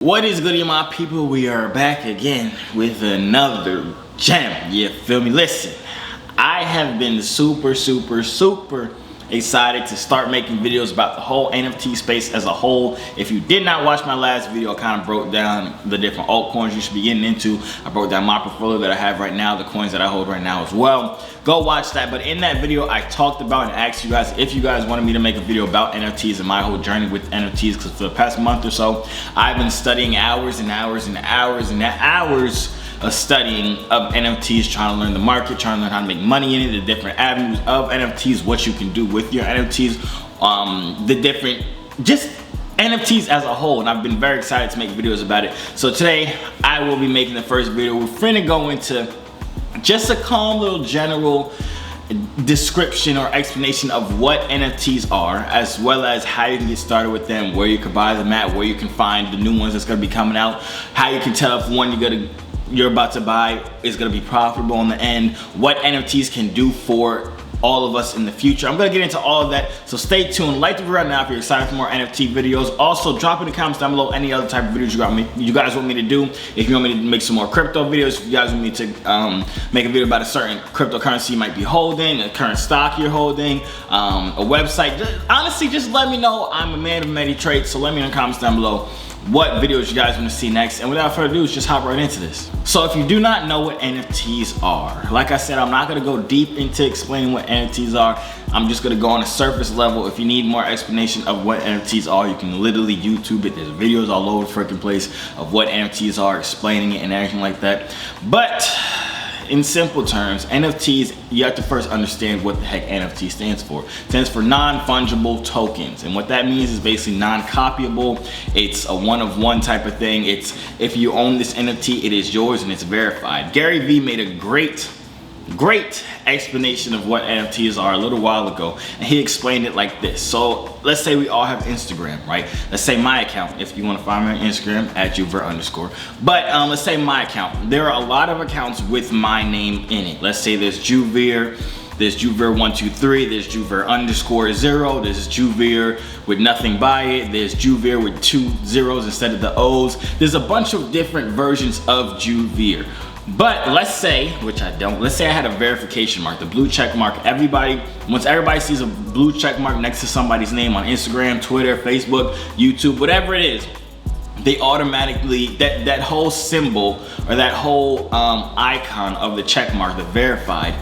What is good, my people? We are back again with another gem. You feel me? Listen, I have been super excited to start making videos about the whole NFT space as a whole. If you did not watch my last video, I kind of broke down the different altcoins you should be getting into. I broke down my portfolio that I have right now, the coins that I hold right now as well. Go watch that. But in that video, I talked about and asked you guys if you guys wanted me to make a video about NFTs and my whole journey with NFTs, because for the past month or so, I've been studying hours and hours of studying of NFTs, trying to learn the market, trying to learn how to make money in it, the different avenues of NFTs, what you can do with your NFTs, the different, just NFTs as a whole. And I've been very excited to make videos about it. So today, I will be making the first video. We're finna go into just a calm little general description or explanation of what NFTs are, as well as how you can get started with them, where you can buy them at, where you can find the new ones that's gonna be coming out, how you can tell if one you're about to buy is gonna be profitable in the end, what NFTs can do for all of us in the future. I'm gonna get into all of that, so stay tuned. Like the video right now if you're excited for more NFT videos. Also, drop in the comments down below any other type of videos you guys want me to do. If you want me to make some more crypto videos, if you guys want me to make a video about a certain cryptocurrency you might be holding, a current stock you're holding, a website, honestly, just let me know. I'm a man of many traits, so let me know in the comments down below what videos you guys want to see next. And without further ado, just hop right into this. So if you do not know what NFTs are, like I said, I'm not going to go deep into explaining what NFTs are. I'm just going to go on a surface level. If you need more explanation of what NFTs are, you can literally YouTube it. There's videos all over the freaking place of what NFTs are, explaining it and everything like that. But in simple terms, NFTs, you have to first understand what the heck NFT stands for. It stands for non-fungible tokens. And what that means is basically non-copyable. It's a one-of-one type of thing. It's if you own this NFT, it is yours and it's verified. Gary Vee made a great explanation of what NFTs are a little while ago, and he explained it like this. So let's say we all have Instagram, right? Let's say my account, if you want to find me on Instagram, at Joovier_. But let's say my account, there are a lot of accounts with my name in it. Let's say there's Joovier, there's Joovier123, there's Joovier_0, there's Joovier with nothing by it, there's Joovier with 2 zeros instead of the O's. There's a bunch of different versions of Joovier. But let's say, which I don't, let's say I had a verification mark, the blue check mark. Once everybody sees a blue check mark next to somebody's name on Instagram, Twitter, Facebook, YouTube, whatever it is, they automatically, that whole symbol or that whole icon of the check mark, the verified,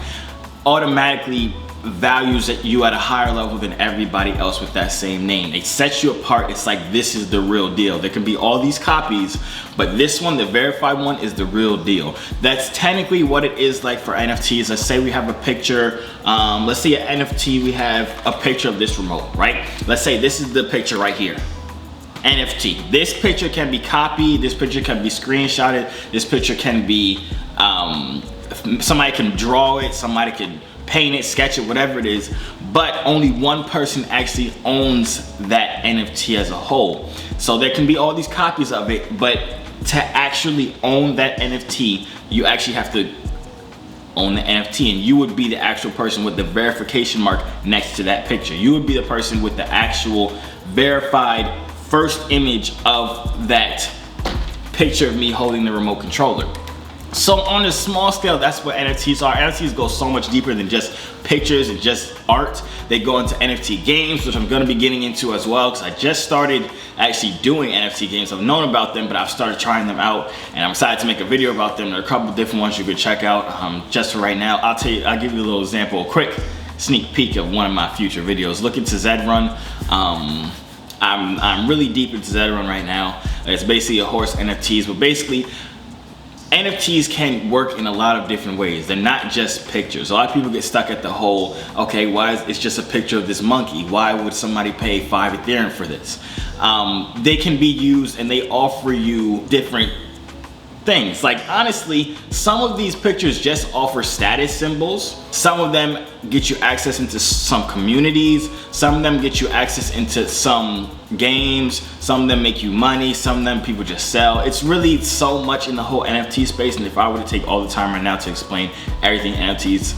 automatically values you at a higher level than everybody else with that same name. It sets you apart. It's like, this is the real deal. There can be all these copies, but this one, the verified one, is the real deal. That's technically what it is like for NFTs. Let's say we have a picture, let's see an NFT, we have a picture of this remote, right? Let's say this is the picture right here. NFT. This picture can be copied, this picture can be screenshotted, this picture can be, somebody can draw it, somebody can paint it, sketch it, whatever it is, but only one person actually owns that NFT as a whole. So there can be all these copies of it, but to actually own that NFT, you actually have to own the NFT, and you would be the actual person with the verification mark next to that picture. You would be the person with the actual verified first image of that picture of me holding the remote controller. So on a small scale, that's what NFTs are. NFTs go so much deeper than just pictures and just art. They go into NFT games, which I'm gonna be getting into as well, because I just started actually doing NFT games. I've known about them, but I've started trying them out, and I'm excited to make a video about them. There are a couple different ones you could check out. Just for right now, I'll give you a little example, a quick sneak peek of one of my future videos. Look into Zedrun. I'm really deep into Zedrun right now. It's basically a horse NFTs, but basically, NFTs can work in a lot of different ways. They're not just pictures. A lot of people get stuck at the whole, okay, why is it's just a picture of this monkey? Why would somebody pay 5 Ethereum for this? They can be used, and they offer you different things. Like, honestly, some of these pictures just offer status symbols. Some of them get you access into some communities. Some of them get you access into some games. Some of them make you money. Some of them people just sell. It's really so much in the whole NFT space, and if I were to take all the time right now to explain everything NFTs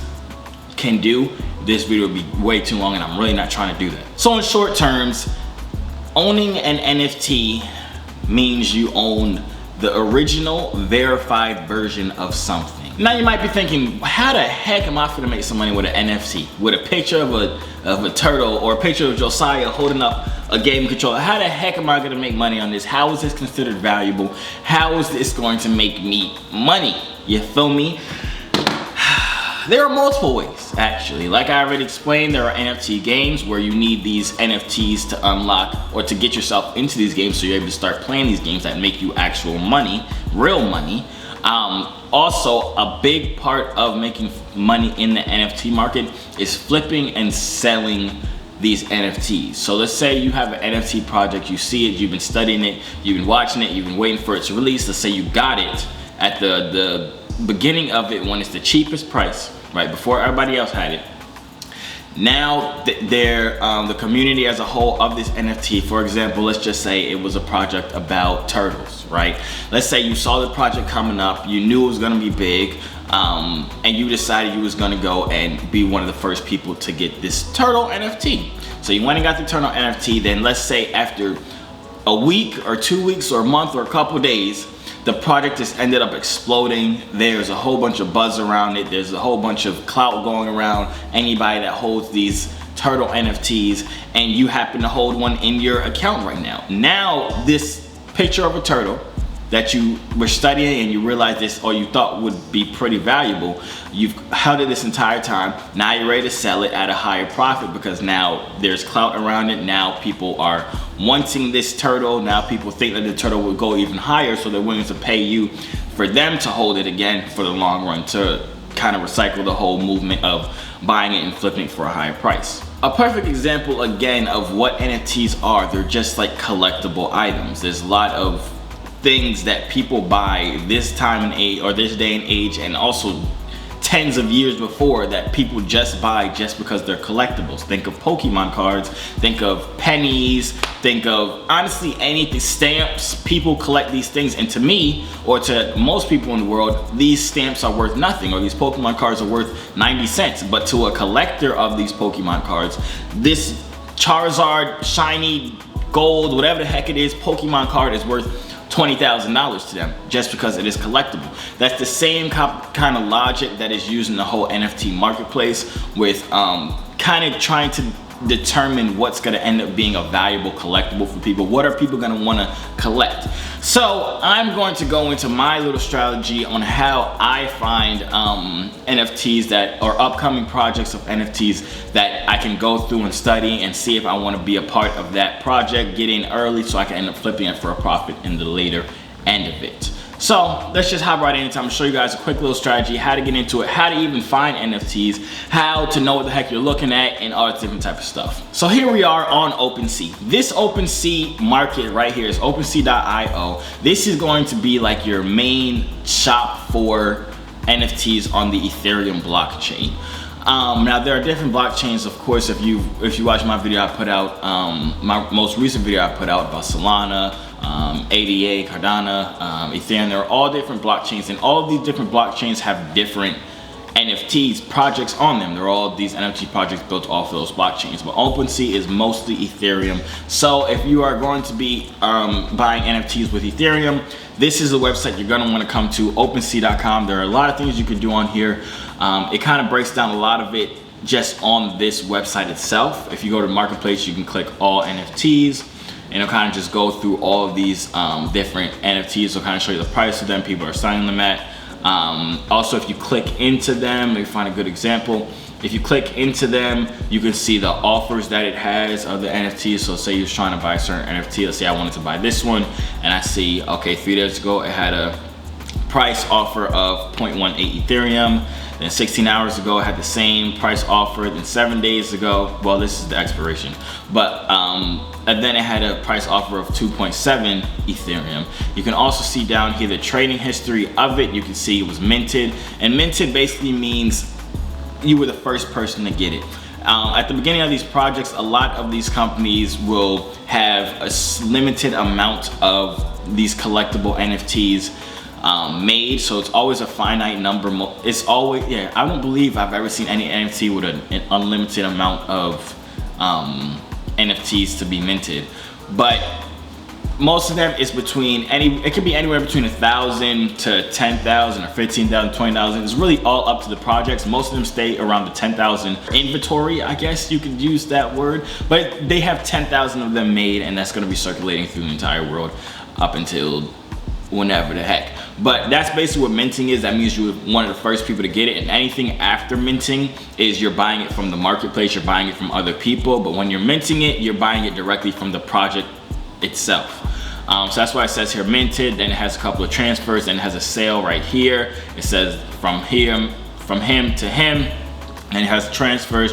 can do, this video would be way too long, and I'm really not trying to do that. So in short terms, owning an NFT means you own the original verified version of something. Now you might be thinking, how the heck am I gonna make some money with an NFT? With a picture of a turtle or a picture of Josiah holding up a game controller. How the heck am I gonna make money on this? How is this considered valuable? How is this going to make me money? You feel me? There are multiple ways, actually. Like I already explained, there are NFT games where you need these NFTs to unlock or to get yourself into these games so you're able to start playing these games that make you actual money, real money. Also, a big part of making money in the NFT market is flipping and selling these NFTs. So let's say you have an NFT project, you see it, you've been studying it, you've been watching it, you've been waiting for it to release. Let's say you got it at the beginning of it when it's the cheapest price, right, before everybody else had it. Now the community as a whole of this NFT, for example, let's just say it was a project about turtles, right? Let's say you saw the project coming up, you knew it was gonna be big, and you decided you was gonna go and be one of the first people to get this turtle NFT. So you went and got the turtle NFT, then let's say after a week or 2 weeks or a month or a couple days, the project just ended up exploding. There's a whole bunch of buzz around it. There's a whole bunch of clout going around anybody that holds these turtle NFTs, and you happen to hold one in your account right now. Now this picture of a turtle that you were studying and you realized this, or you thought would be pretty valuable, you've held it this entire time. Now you're ready to sell it at a higher profit because now there's clout around it. Now people are wanting this turtle. Now people think that the turtle will go even higher, so they're willing to pay you for them to hold it again for the long run, to kind of recycle the whole movement of buying it and flipping it for a higher price. A perfect example again of what NFTs are, they're just like collectible items. There's a lot of things that people buy this time and age, or this day and age, and also tens of years before, that people just buy just because they're collectibles. Think of Pokemon cards, think of pennies, think of honestly anything, stamps. People collect these things, and to me, or to most people in the world, these stamps are worth nothing, or these Pokemon cards are worth 90 cents. But to a collector of these Pokemon cards, this Charizard, shiny, gold, whatever the heck it is, Pokemon card is worth $20,000 to them just because it is collectible. That's the same kind of logic that is used in the whole NFT marketplace, with kind of trying to determine what's going to end up being a valuable collectible for people. What are people going to want to collect? So I'm going to go into my little strategy on how I find NFTs that are upcoming projects of NFTs that I can go through and study and see if I want to be a part of that project, get in early so I can end up flipping it for a profit in the later end of it. So let's just hop right in. I'm gonna show you guys a quick little strategy, how to get into it, how to even find NFTs, how to know what the heck you're looking at, and all that different type of stuff. So here we are on OpenSea. This OpenSea market right here is OpenSea.io. This is going to be like your main shop for NFTs on the Ethereum blockchain. Now there are different blockchains, of course. If you watch my video I put out, my most recent video I put out about Solana, ADA, Cardano, Ethereum, they're all different blockchains, and all of these different blockchains have different NFTs projects on them. They're all these NFT projects built off of those blockchains, but OpenSea is mostly Ethereum. So if you are going to be buying NFTs with Ethereum, this is the website you're going to want to come to, OpenSea.com. There are a lot of things you can do on here. It kind of breaks down a lot of it just on this website itself. If you go to Marketplace, you can click all NFTs, and it'll kind of just go through all of these different NFTs. It'll kind of show you the price of them, people are selling them at. Also, if you click into them, let me find a good example. If you click into them, you can see the offers that it has of the NFTs. So say you're trying to buy a certain NFT. Let's say I wanted to buy this one, and I see, okay, 3 days ago it had a price offer of 0.18 Ethereum. Then 16 hours ago it had the same price offer. Then 7 days ago, well, this is the expiration, but and then it had a price offer of 2.7 Ethereum. You can also see down here the trading history of it. You can see it was minted, and minted basically means you were the first person to get it. At the beginning of these projects, a lot of these companies will have a limited amount of these collectible NFTs made, so it's always a finite number. It's always, yeah, I don't believe I've ever seen any NFT with an unlimited amount of NFTs to be minted. But most of them is between it could be anywhere between 1,000 to 10,000 or 15,000, 20,000. It's really all up to the projects. Most of them stay around the 10,000 inventory, I guess you could use that word, but they have 10,000 of them made, and that's going to be circulating through the entire world up until whenever the heck. But that's basically what minting is. That means you're one of the first people to get it, and anything after minting is you're buying it from the marketplace, you're buying it from other people. But when you're minting it, you're buying it directly from the project itself. So that's why it says here minted. Then it has a couple of transfers, then it has a sale right here. It says from him to him, and it has transfers.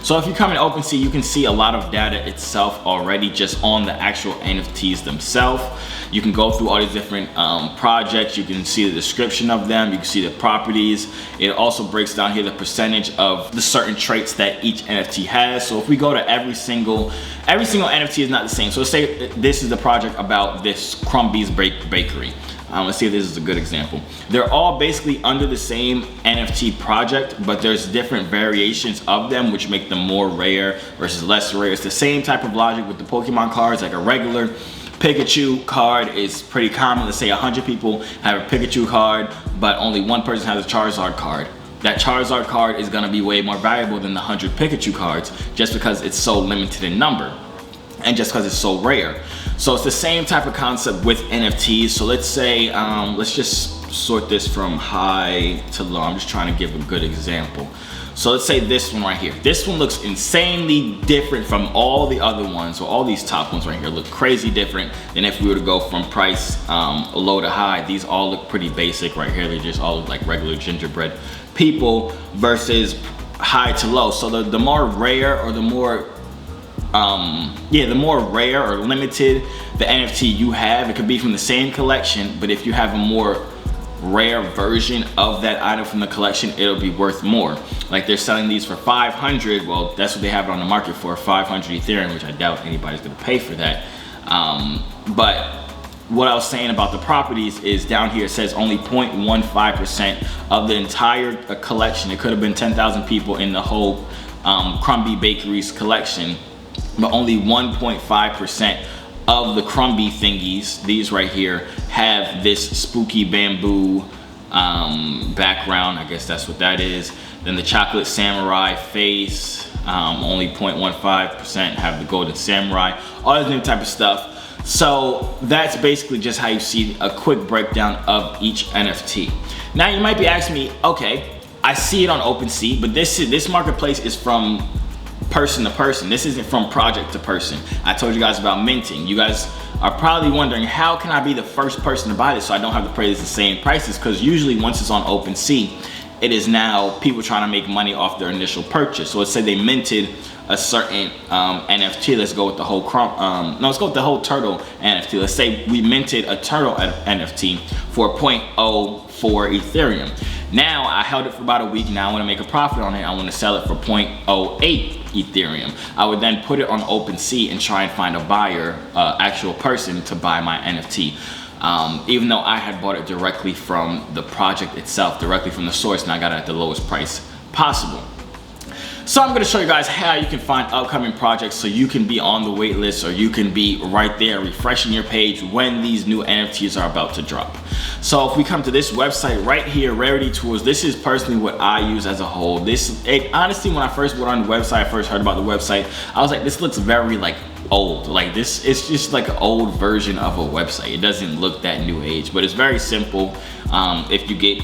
So if you come in OpenSea, you can see a lot of data itself already just on the actual NFTs themselves. You can go through all these different projects. You can see the description of them. You can see the properties. It also breaks down here the percentage of the certain traits that each NFT has. So if we go to every single NFT is not the same. So let's say this is the project about this Crumbie's Bakery. Let's see if this is a good example. They're all basically under the same NFT project, but there's different variations of them which make them more rare versus less rare. It's the same type of logic with the Pokemon cards. Like a regular Pikachu card is pretty common. Let's say 100 people have a Pikachu card, but only one person has a Charizard card. That Charizard card is gonna be way more valuable than the 100 Pikachu cards just because it's so limited in number and just because it's so rare. So it's the same type of concept with NFTs. So let's say, let's just sort this from high to low. I'm just trying to give a good example. So let's say this one right here. This one looks insanely different from all the other ones. So all these top ones right here look crazy different than if we were to go from price low to high. These all look pretty basic right here. They just all look like regular gingerbread people versus high to low. So the more rare or the more the more rare or limited the NFT you have, it could be from the same collection, but if you have a more rare version of that item from the collection, it'll be worth more. Like they're selling these for 500, well, that's what they have it on the market for, 500 Ethereum, which I doubt anybody's gonna pay for that. But what I was saying about the properties is down here it says only 0.15% of the entire collection. It could have been 10,000 people in the whole Crumbie Bakery's collection, but only 1.5% of the Crumbie thingies, these right here, have this spooky bamboo background. I guess that's what that is. Then the chocolate samurai face, only 0.15% have the golden samurai, all this new type of stuff. So that's basically just how you see a quick breakdown of each NFT. Now you might be asking me, okay, I see it on OpenSea, but this marketplace is from person to person. This isn't from project to person. I told you guys about minting. You guys are probably wondering, how can I be the first person to buy this so I don't have to pay the same prices? Because usually once it's on OpenSea, it is now people trying to make money off their initial purchase. So let's say they minted a certain NFT. Let's go with the whole let's go with the whole turtle NFT. Let's say we minted a turtle NFT for 0.04 Ethereum. Now I held it for about a week. Now I want to make a profit on it. I want to sell it for 0.08 Ethereum. I would then put it on OpenSea and try and find a buyer, actual person to buy my NFT. Even though I had bought it directly from the project itself, directly from the source, and I got it at the lowest price possible. So I'm going to show you guys how you can find upcoming projects so you can be on the wait list, or you can be right there refreshing your page when these new NFTs are about to drop. So if we come to this website right here, RarietyTools, this is personally what I use as a whole. Honestly, when I first went on the website, I first heard about the website, I was like, this looks very like old. Like this, it's just like an old version of a website. It doesn't look that new age, but it's very simple if you get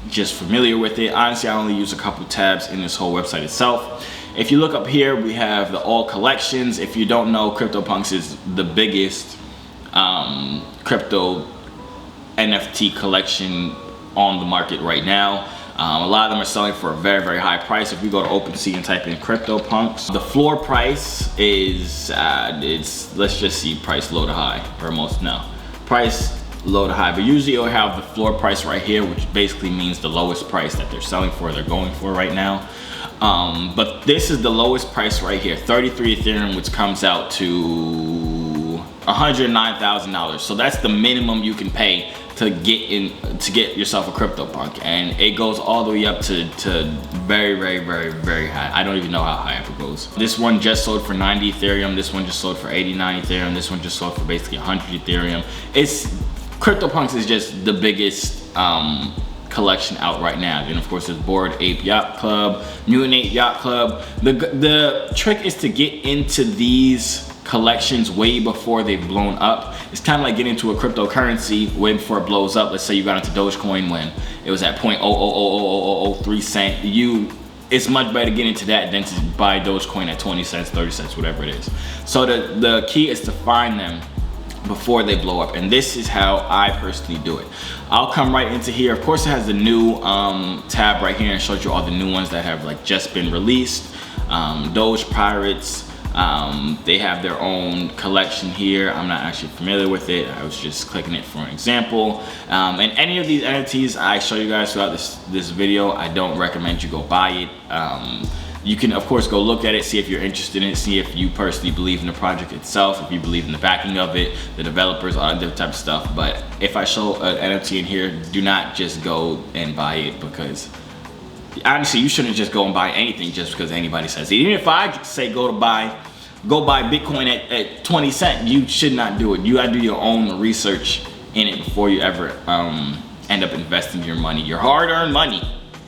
just familiar with it. Honestly, I only use a couple tabs in this whole website itself. If you look up here, we have the all collections. If you don't know, CryptoPunks is the biggest crypto NFT collection on the market right now. A lot of them are selling for a very, very high price. If we go to OpenSea and type in CryptoPunks, the floor price is, let's just see price low to high, or most no. Price low to high, but usually you'll have the floor price right here, which basically means the lowest price that they're selling for, they're going for right now. But this is the lowest price right here, 33 Ethereum, which comes out to $109,000. So that's the minimum you can pay to get yourself a CryptoPunk, and it goes all the way up to very high. I don't even know how high it goes. This one just sold for 90 Ethereum. This one just sold for 89 Ethereum. This one just sold for basically 100 Ethereum. CryptoPunks is just the biggest collection out right now. Then of course there's Bored Ape Yacht Club, Mutant Ape Yacht Club. The trick is to get into these collections way before they've blown up. It's kind of like getting into a cryptocurrency when before it blows up. Let's say you got into Dogecoin when it was at 0.00003 cent. It's much better to get into that than to buy Dogecoin at 20 cents, 30 cents, whatever it is. So the key is to find them before they blow up, and this is how I personally do it. I'll come right into here. Of course it has the new tab right here and shows you all the new ones that have like just been released. Doge Pirates, they have their own collection here. I'm not actually familiar with it. I was just clicking it for an example. And any of these NFTs I show you guys throughout this video, I don't recommend you go buy it. You can of course go look at it, see if you're interested in it, see if you personally believe in the project itself, if you believe in the backing of it, the developers, all that type of stuff. But if I show an NFT in here, do not just go and buy it, because honestly you shouldn't just go and buy anything just because anybody says it. Even if I say go buy Bitcoin at 20 cents, you should not do it. You gotta do your own research in it before you ever end up investing your money, your hard-earned money,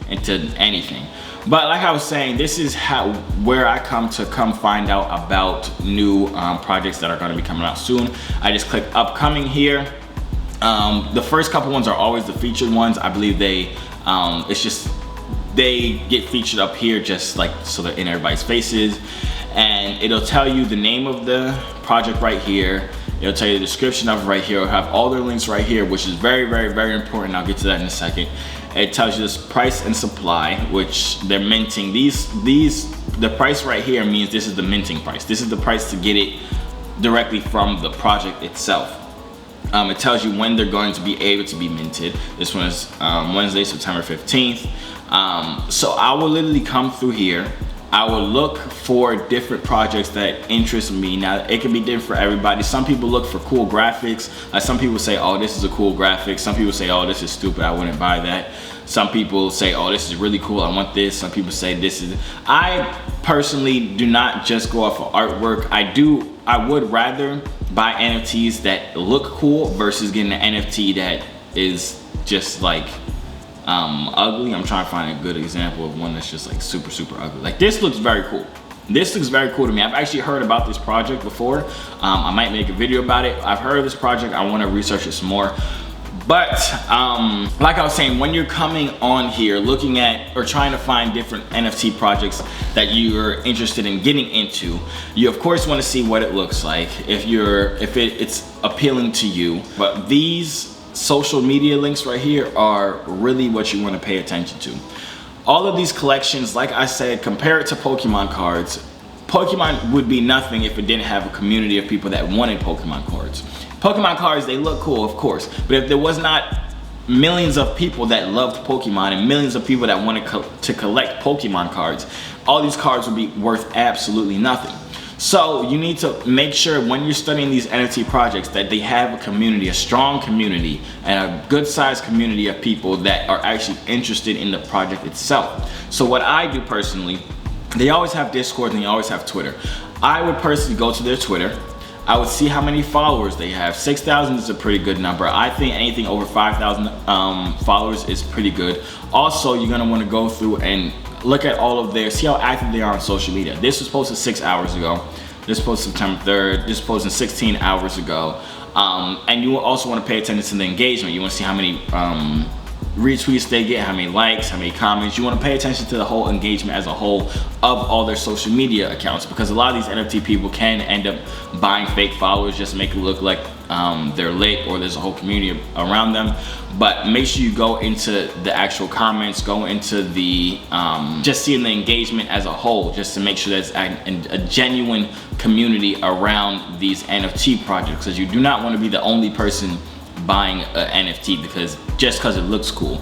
into anything. But like I was saying, this is where I come find out about new projects that are going to be coming out soon. I just click upcoming here. The first couple ones are always the featured ones. I believe they get featured up here just like so they're in everybody's faces, and it'll tell you the name of the project right here. It'll tell you the description of it right here. It'll have all their links right here, which is very important. I'll get to that in a second. It tells you this price and supply, which they're minting. The price right here means this is the minting price. This is the price to get it directly from the project itself. It tells you when they're going to be able to be minted. This one is Wednesday, September 15th. So I will literally come through here. I will look for different projects that interest me. Now it can be different for everybody. Some people look for cool graphics. Some people say, oh, this is a cool graphic. Some people say, oh, this is stupid, I wouldn't buy that. Some people say, oh, this is really cool, I want this. Some people say this is. I personally do not just go off of artwork. I would rather buy NFTs that look cool versus getting an NFT that is just like ugly. I'm trying to find a good example of one that's just like super ugly. Like this looks very cool. This looks very cool to me. I've actually heard about this project before. I might make a video about it. I've heard of this project. I want to research it some more. But like I was saying, when you're coming on here looking at or trying to find different NFT projects that you're interested in getting into, you of course want to see what it looks like, if it's appealing to you. But these social media links right here are really what you want to pay attention to. All of these collections, like I said, compare it to Pokemon cards. Pokemon would be nothing if it didn't have a community of people that wanted Pokemon cards. Pokemon cards, they look cool, of course, but if there was not millions of people that loved Pokemon and millions of people that wanted to collect Pokemon cards, all these cards would be worth absolutely nothing. So you need to make sure when you're studying these NFT projects that they have a community, a strong community, and a good sized community of people that are actually interested in the project itself. So what I do personally, they always have Discord and they always have Twitter. I would personally go to their Twitter. I would see how many followers they have. 6,000 is a pretty good number. I think anything over 5,000 followers is pretty good. Also, you're gonna wanna go through and look at all of see how active they are on social media. This was posted 6 hours ago. This was posted September 3rd. This was posted 16 hours ago. And you also wanna pay attention to the engagement. You wanna see how many retweets they get, how many likes, how many comments. You want to pay attention to the whole engagement as a whole of all their social media accounts, because a lot of these NFT people can end up buying fake followers just to make it look like they're lit or there's a whole community around them. But make sure you go into the actual comments, go into the just seeing the engagement as a whole, just to make sure there's a genuine community around these NFT projects, because you do not want to be the only person buying an NFT just because it looks cool.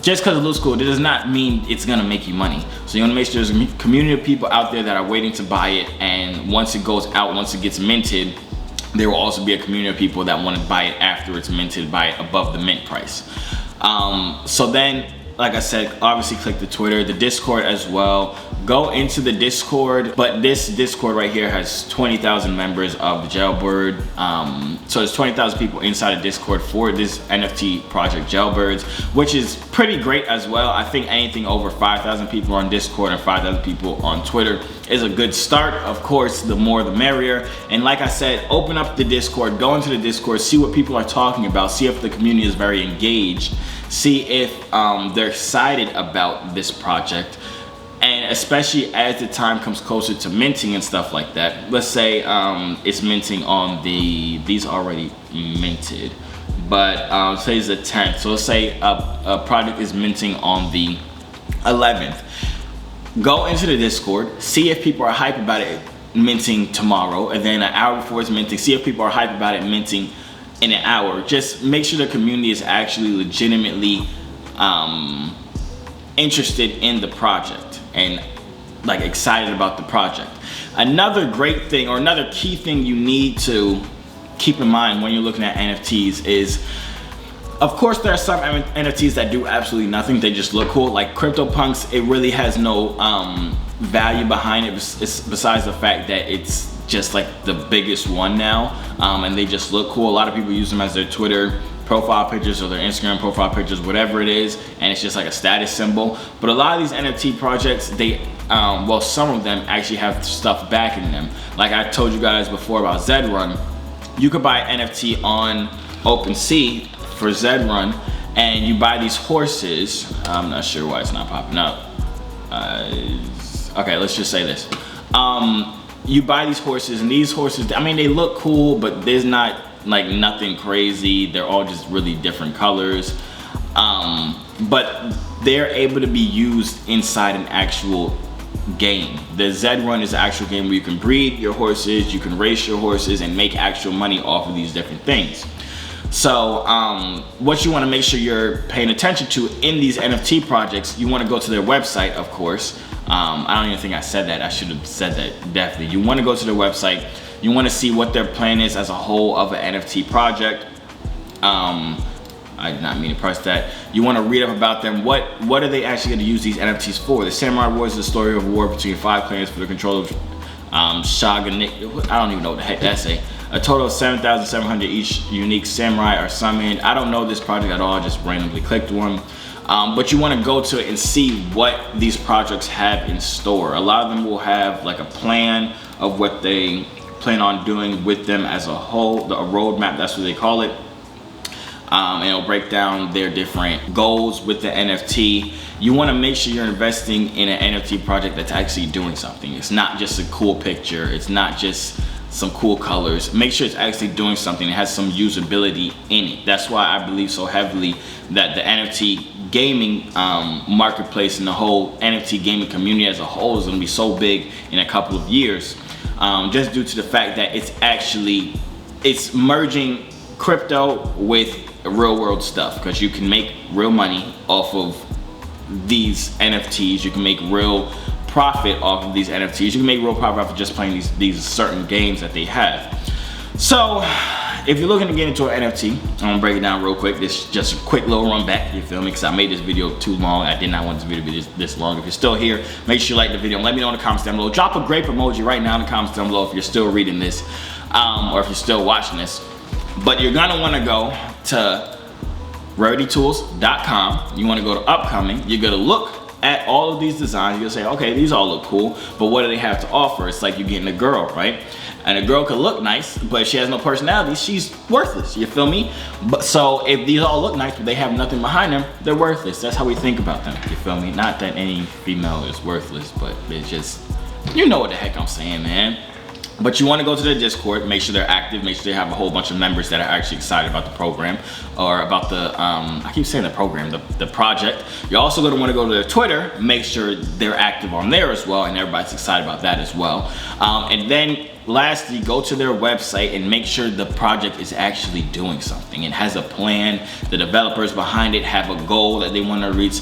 Just because it looks cool, it does not mean it's gonna make you money. So you wanna make sure there's a community of people out there that are waiting to buy it, and once it goes out, once it gets minted, there will also be a community of people that want to buy it after it's minted, buy it above the mint price. So then, like I said, obviously click the Twitter, the Discord as well. Go into the Discord, but this Discord right here has 20,000 members of Jailbird. So there's 20,000 people inside of Discord for this NFT project Jailbirds, which is pretty great as well. I think anything over 5,000 people on Discord and 5,000 people on Twitter is a good start. Of course, the more the merrier. And like I said, open up the Discord, go into the Discord, see what people are talking about, see if the community is very engaged, see if they're excited about this project. And especially as the time comes closer to minting and stuff like that. Let's say it's minting on these already minted, but say it's the 10th. So let's say a project is minting on the 11th. Go into the Discord, see if people are hype about it minting tomorrow, and then an hour before it's minting, see if people are hype about it minting in an hour. Just make sure the community is actually legitimately interested in the project and like excited about the project. Another great thing, or another key thing you need to keep in mind when you're looking at NFTs is, of course, there are some NFTs that do absolutely nothing. They just look cool. Like CryptoPunks, it really has no value behind it besides the fact that it's just like the biggest one now, and they just look cool. A lot of people use them as their Twitter profile pictures or their Instagram profile pictures, whatever it is, and it's just like a status symbol. But a lot of these NFT projects, they well, some of them actually have stuff backing them. Like I told you guys before about Zedrun, you could buy NFT on OpenSea for Zedrun, and you buy these horses. I'm not sure why it's not popping up. Okay, let's just say this. You buy these horses, and these horses, I mean, they look cool, but there's not like nothing crazy. They're all just really different colors. But they're able to be used inside an actual game. The Zedrun is an actual game where you can breed your horses, you can race your horses, and make actual money off of these different things. So what you want to make sure you're paying attention to in these NFT projects, you want to go to their website, of course. I don't even think I said that. I should have said that, definitely. You want to go to their website. You want to see what their plan is as a whole of an NFT project. I did not mean to press that. You want to read up about them. What are they actually going to use these NFTs for? The Samurai Wars is the story of a war between 5 clans for the control of Shogunate. I don't even know what the heck that say. A total of 7,700 each unique samurai are summoned. I don't know this project at all. I just randomly clicked one. But you want to go to it and see what these projects have in store. A lot of them will have like a plan of what they plan on doing with them as a whole, a roadmap, that's what they call it. And it'll break down their different goals with the NFT. You want to make sure you're investing in an NFT project that's actually doing something. It's not just a cool picture. It's not just some cool colors. Make sure it's actually doing something. It has some usability in it. That's why I believe so heavily that the NFT gaming marketplace and the whole NFT gaming community as a whole is going to be so big in a couple of years, just due to the fact that it's merging crypto with real world stuff, because you can make real money off of these NFTs. You can make real profit off of these NFTs. You can make real profit off of just playing these certain games that they have. So if you're looking to get into an NFT, I'm gonna break it down real quick. This is just a quick little run back, you feel me? Because I made this video too long. I did not want this video to be this long. If you're still here, make sure you like the video and let me know in the comments down below. Drop a grape emoji right now in the comments down below if you're still reading this, or if you're still watching this. But you're gonna wanna go to RarietyTools.com. You wanna go to upcoming. You're gonna look at all of these designs. You'll say, okay, these all look cool, but what do they have to offer? It's like you're getting a girl, right? And a girl could look nice, but if she has no personality, she's worthless, you feel me? But so if these all look nice, but they have nothing behind them, they're worthless. That's how we think about them, you feel me? Not that any female is worthless, but it's just, you know what the heck I'm saying, man. But you want to go to their Discord, make sure they're active, make sure they have a whole bunch of members that are actually excited about the program, or about the, I keep saying the program, the project. You're also going to want to go to their Twitter, make sure they're active on there as well, and everybody's excited about that as well. And then lastly, go to their website and make sure the project is actually doing something. It has a plan. The developers behind it have a goal that they want to reach,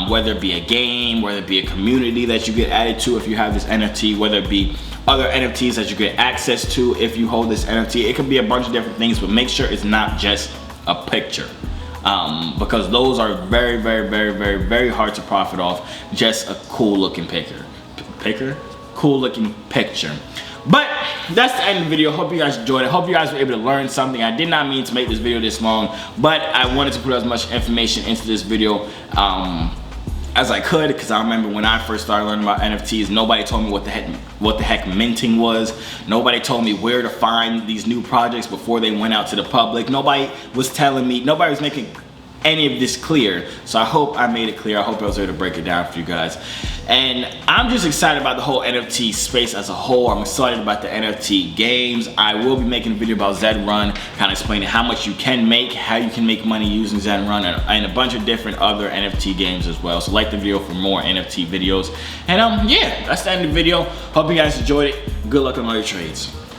whether it be a game, whether it be a community that you get added to if you have this NFT, whether it be other NFTs that you get access to if you hold this NFT. It could be a bunch of different things, but make sure it's not just a picture. Because those are very hard to profit off just a cool looking cool looking picture. But that's the end of the video. Hope you guys enjoyed it. Hope you guys were able to learn something. I did not mean to make this video this long, but I wanted to put as much information into this video as I could, because I remember when I first started learning about NFTs, nobody told me what the heck minting was. Nobody told me where to find these new projects before they went out to the public. Nobody was telling me, nobody was making any of this clear. So I hope I made it clear. I hope I was able to break it down for you guys. And I'm just excited about the whole NFT space as a whole. I'm excited about the NFT games. I will be making a video about Zed Run, kind of explaining how much you can make, how you can make money using Zed Run, and a bunch of different other NFT games as well. So like the video for more NFT videos. And yeah, that's the end of the video. Hope you guys enjoyed it. Good luck on all your trades.